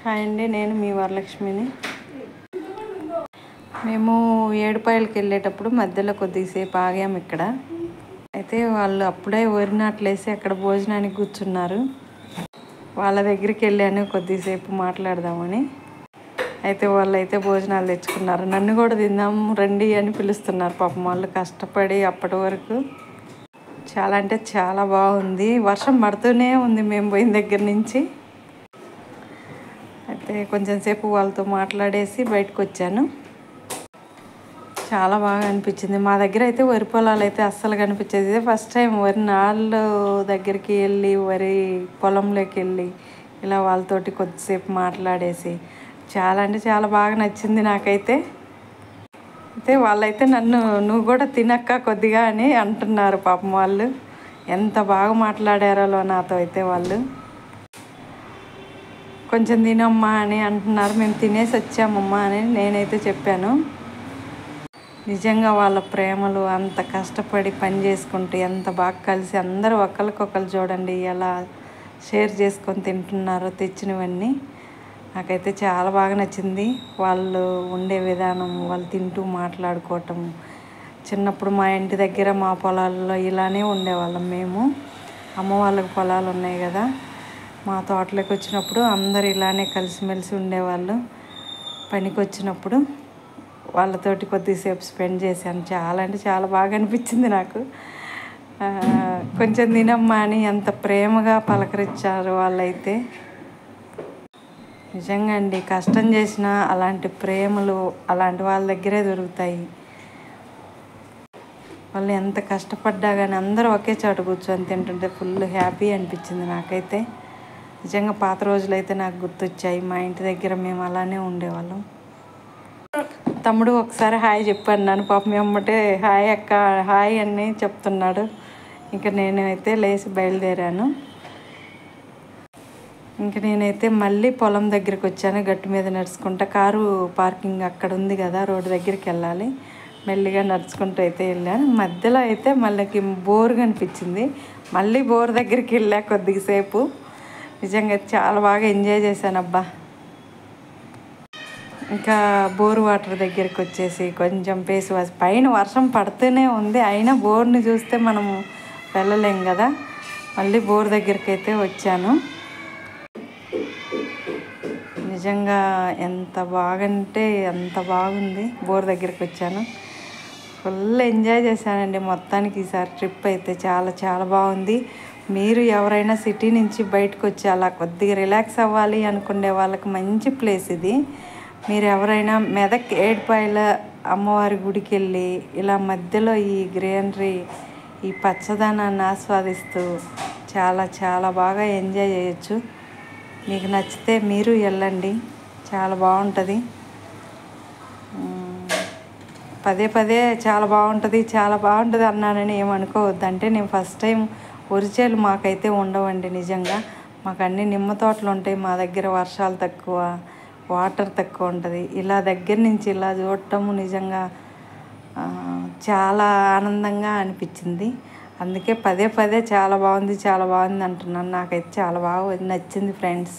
Hi అండి, నేను మీ వరలక్ష్మిని. మేము ఏడుపాయలకి వెళ్ళేటప్పుడు మధ్యలో కొద్దిసేపు ఆగాము ఇక్కడ. అయితే వాళ్ళు అప్పుడే వరి నాట్లేసి అక్కడ భోజనానికి కూర్చున్నారు. వాళ్ళ దగ్గరికి వెళ్ళాను కొద్దిసేపు మాట్లాడదామని. అయితే వాళ్ళు అయితే భోజనాలు తెచ్చుకున్నారు. నన్ను కూడా తిందాం రండి అని పిలుస్తున్నారు. పాపం వాళ్ళు కష్టపడి అప్పటి వరకు చాలా అంటే చాలా బాగుంది. వర్షం పడుతూనే ఉంది మేము పోయిన దగ్గర నుంచి. అయితే కొంచెం సేపు వాళ్ళతో మాట్లాడేసి బయటకు వచ్చాను. చాలా బాగా అనిపించింది. మా దగ్గర అయితే వరి పొలాలు అయితే అస్సలు కనిపించేది. ఇదే ఫస్ట్ టైం వరి నాళ్ళు దగ్గరికి వెళ్ళి వరి పొలంలోకి వెళ్ళి ఇలా వాళ్ళతోటి కొద్దిసేపు మాట్లాడేసి చాలా అంటే చాలా బాగా నచ్చింది నాకైతే. అయితే వాళ్ళైతే నన్ను నువ్వు కూడా తినక్క కొద్దిగా అని అంటున్నారు. పాపం వాళ్ళు ఎంత బాగా మాట్లాడారో నాతో. అయితే వాళ్ళు కొంచెం తినమ్మా అని అంటున్నారు. మేము తినేసి వచ్చామమ్మా అని నేనైతే చెప్పాను. నిజంగా వాళ్ళ ప్రేమలు అంత కష్టపడి పని చేసుకుంటూ ఎంత బాగా కలిసి అందరూ ఒకరికొకరు చూడండి ఎలా షేర్ చేసుకొని తింటున్నారో తెచ్చినవన్నీ. నాకైతే చాలా బాగా నచ్చింది. వాళ్ళు ఉండే విధానం, వాళ్ళు తింటూ మాట్లాడుకోవటం. చిన్నప్పుడు మా ఇంటి దగ్గర మా పొలాల్లో ఇలానే ఉండేవాళ్ళం మేము. అమ్మ వాళ్ళకి పొలాలు ఉన్నాయి కదా, మా తోటలోకి వచ్చినప్పుడు అందరు ఇలానే కలిసిమెలిసి ఉండేవాళ్ళు. పనికి వచ్చినప్పుడు వాళ్ళతోటి కొద్దిసేపు స్పెండ్ చేశాను. చాలా అంటే చాలా బాగా అనిపించింది నాకు. కొంచెం తినమ్మా అని ఎంత ప్రేమగా పలకరించారు వాళ్ళైతే. నిజంగా అండి, కష్టం చేసినా అలాంటి ప్రేమలు అలాంటి వాళ్ళ దగ్గరే దొరుకుతాయి. వాళ్ళు ఎంత కష్టపడ్డా కానీ అందరూ ఒకే చోట కూర్చొని తింటుంటే ఫుల్ హ్యాపీ అనిపించింది నాకైతే. నిజంగా పాత రోజులు అయితే నాకు గుర్తొచ్చాయి. మా ఇంటి దగ్గర మేము అలానే ఉండేవాళ్ళం. తమ్ముడు ఒకసారి హాయ్ చెప్పన్నాను. పాపం ఎమ్మటే హాయ్ అక్క హాయ్ అని చెప్తున్నాడు. ఇంకా నేనైతే లేచి బయలుదేరాను. ఇంక నేనైతే మళ్ళీ పొలం దగ్గరికి వచ్చాను. గట్టు మీద నడుచుకుంటా. కారు పార్కింగ్ అక్కడ ఉంది కదా, రోడ్డు దగ్గరికి వెళ్ళాలి. మెల్లిగా నడుచుకుంటూ అయితే వెళ్ళాను. మధ్యలో అయితే మళ్ళీ బోరుగా అనిపించింది. మళ్ళీ బోర్ దగ్గరికి వెళ్ళా కొద్దిసేపు. నిజంగా చాలా బాగా ఎంజాయ్ చేశాను అబ్బా. ఇంకా బోర్ వాటర్ దగ్గరికి వచ్చేసి కొంచెం ఫేస్ వాష్, పైన వర్షం పడుతూనే ఉంది అయినా బోర్ని చూస్తే మనము వెళ్ళలేం కదా. మళ్ళీ బోర్ దగ్గరికి అయితే వచ్చాను. నిజంగా ఎంత బాగంటే ఎంత బాగుంది. బోర్ దగ్గరికి వచ్చాను. ఫుల్ ఎంజాయ్ చేశానండి మొత్తానికి. ఈసారి ట్రిప్ అయితే చాలా చాలా బాగుంది. మీరు ఎవరైనా సిటీ నుంచి బయటకు వచ్చి అలా కొద్దిగా రిలాక్స్ అవ్వాలి అనుకునే వాళ్ళకి మంచి ప్లేస్ ఇది. మీరు ఎవరైనా మెదక్ ఏడుపాయల అమ్మవారి గుడికి వెళ్ళి ఇలా మధ్యలో ఈ గ్రీనరీ, ఈ పచ్చదనాన్ని ఆస్వాదిస్తూ చాలా చాలా బాగా ఎంజాయ్ చేయొచ్చు. మీకు నచ్చితే మీరు వెళ్ళండి, చాలా బాగుంటుంది. పదే పదే చాలా బాగుంటుంది అన్నానని ఏమనుకోవద్దు. అంటే నేను ఫస్ట్ టైం ఒరిచేలు మాకైతే ఉండవండి. నిజంగా మాకు అన్ని నిమ్మ తోటలు ఉంటాయి. మా దగ్గర వర్షాలు తక్కువ, వాటర్ తక్కువ ఉంటుంది. ఇలా దగ్గర నుంచి ఇలా చూడటము నిజంగా చాలా ఆనందంగా అనిపించింది. అందుకే పదే పదే చాలా బాగుంది అంటున్నాను. నాకైతే చాలా బాగా నచ్చింది ఫ్రెండ్స్.